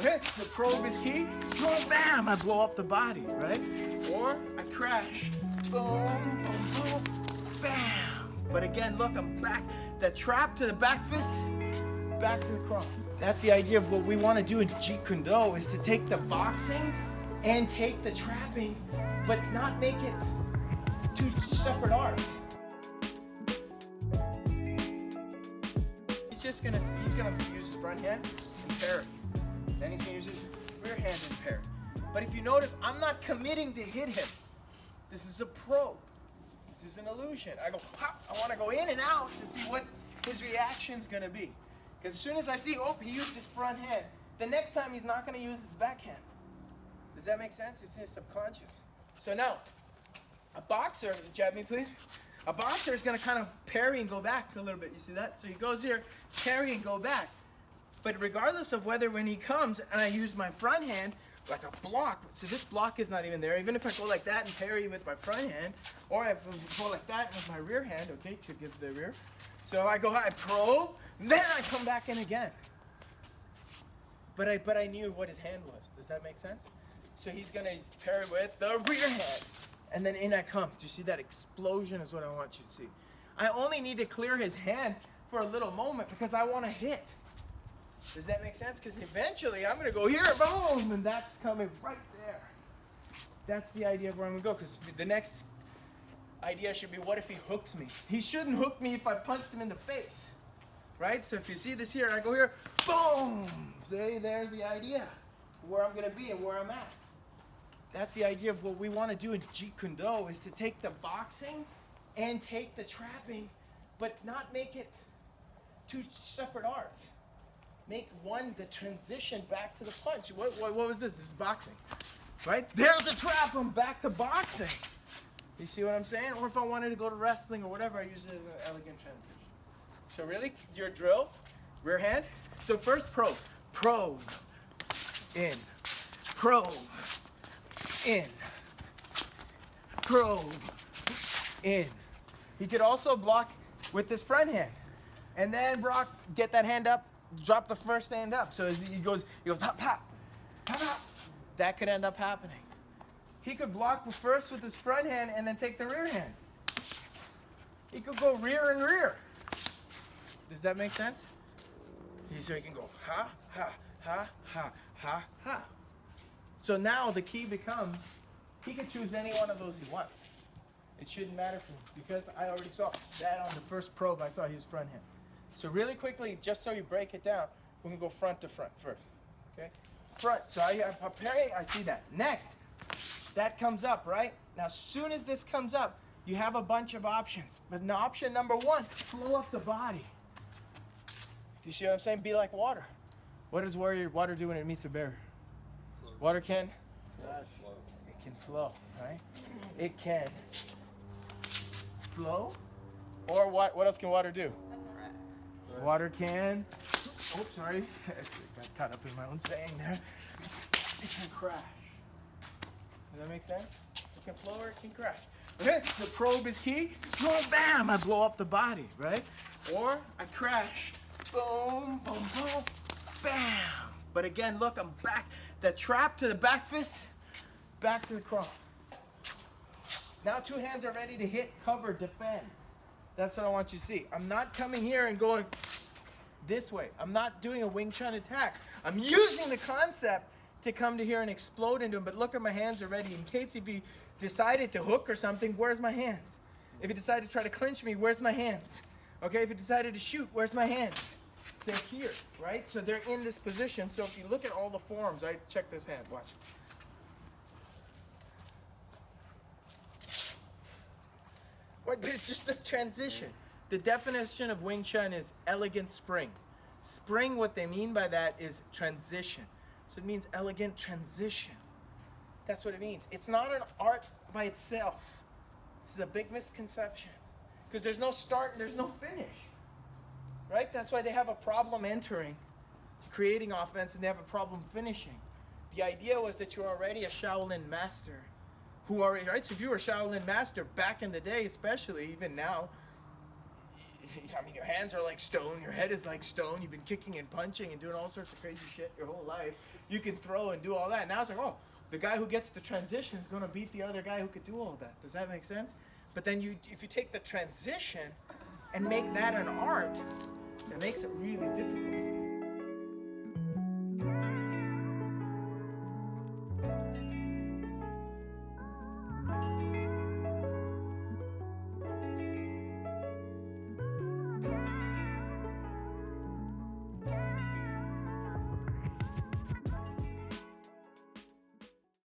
Okay, the probe is key. Boom, bam, I blow up the body, right? Or I crash. Boom, boom, boom, bam. But again, look, I'm back. That trap to the back fist, back to the cross. That's the idea of what we want to do in Jeet Kune Do, is to take the boxing and take the trapping, but not make it two separate arts. He's gonna use his front hand and pair it. Then he's gonna use his rear hand and pair it. But if you notice, I'm not committing to hit him. This is a probe. This is an illusion. I go, hop, I want to go in and out to see what his reaction's gonna be. Because as soon as I see, oh, he used his front hand, the next time he's not gonna use his backhand. Does that make sense? It's in his subconscious. So now, a boxer, jab me please. A boxer is going to kind of parry and go back a little bit. You see that? So he goes here, parry and go back. But regardless of whether when he comes and I use my front hand, like a block, so this block is not even there. Even if I go like that and parry with my front hand, or I go like that with my rear hand, okay, to give the rear. So I go, I probe, then I come back in again. But I knew what his hand was. Does that make sense? So he's going to parry with the rear hand. And then in I come. Do you see that explosion is what I want you to see. I only need to clear his hand for a little moment because I want to hit. Does that make sense? Because eventually I'm going to go here, boom, and that's coming right there. That's the idea of where I'm going to go. Because the next idea should be, what if he hooks me? He shouldn't hook me if I punched him in the face. Right? So if you see this here, I go here, boom. See, there's the idea. Where I'm going to be and where I'm at. That's the idea of what we want to do in Jeet Kune Do, is to take the boxing and take the trapping, but not make it two separate arts. Make one the transition back to the punch. What was this? This is boxing, right? There's the trap. I'm back to boxing. You see what I'm saying? Or if I wanted to go to wrestling or whatever, I use it as an elegant transition. So really, your drill, rear hand. So first probe, probe, in, probe. In, probe, in. He could also block with his front hand. And then Brock, get that hand up, drop the first hand up. So as he goes pop, pop, pop, pop. That could end up happening. He could block first with his front hand and then take the rear hand. He could go rear and rear. Does that make sense? So he can go ha, ha, ha, ha, ha, ha. So now the key becomes, he can choose any one of those he wants. It shouldn't matter for him because I already saw that on the first probe. I saw his front hand. So really quickly, just so you break it down, we can go front to front first. Okay, front. So I parry. I see that. Next, that comes up, right? Now, as soon as this comes up, you have a bunch of options. But option number one, flow up the body. Do you see what I'm saying? Be like water. What does water do when it meets a barrier? Water can? It can flow, right? It can flow. Or what else can water do? Water can, oops, sorry. Got caught up in my own saying there. It can crash. Does that make sense? It can flow or it can crash. Okay, the probe is key. Boom, bam, I blow up the body, right? Or I crash. Boom, boom, boom, bam. But again, look, I'm back. The trap to the back fist, back to the cross. Now 2 hands are ready to hit, cover, defend. That's what I want you to see. I'm not coming here and going this way. I'm not doing a Wing Chun attack. I'm using the concept to come to here and explode into him. But look at my hands are ready. In case if he decided to hook or something, where's my hands? If he decided to try to clinch me, where's my hands? Okay, if he decided to shoot, where's my hands? They're here, right? So they're in this position. So if you look at all the forms, right? Check this hand, watch. But it's just a transition. The definition of Wing Chun is elegant spring. Spring, what they mean by that is transition. So it means elegant transition. That's what it means. It's not an art by itself. This is a big misconception. Because there's no start and there's no finish. Right? That's why they have a problem entering, creating offense, and they have a problem finishing. The idea was that you're already a Shaolin master. Right? So if you were a Shaolin master back in the day, especially, even now, I mean, your hands are like stone, your head is like stone, you've been kicking and punching and doing all sorts of crazy shit your whole life. You can throw and do all that. Now it's like, oh, the guy who gets the transition is going to beat the other guy who could do all that. Does that make sense? But then if you take the transition and make that an art, it makes it really difficult.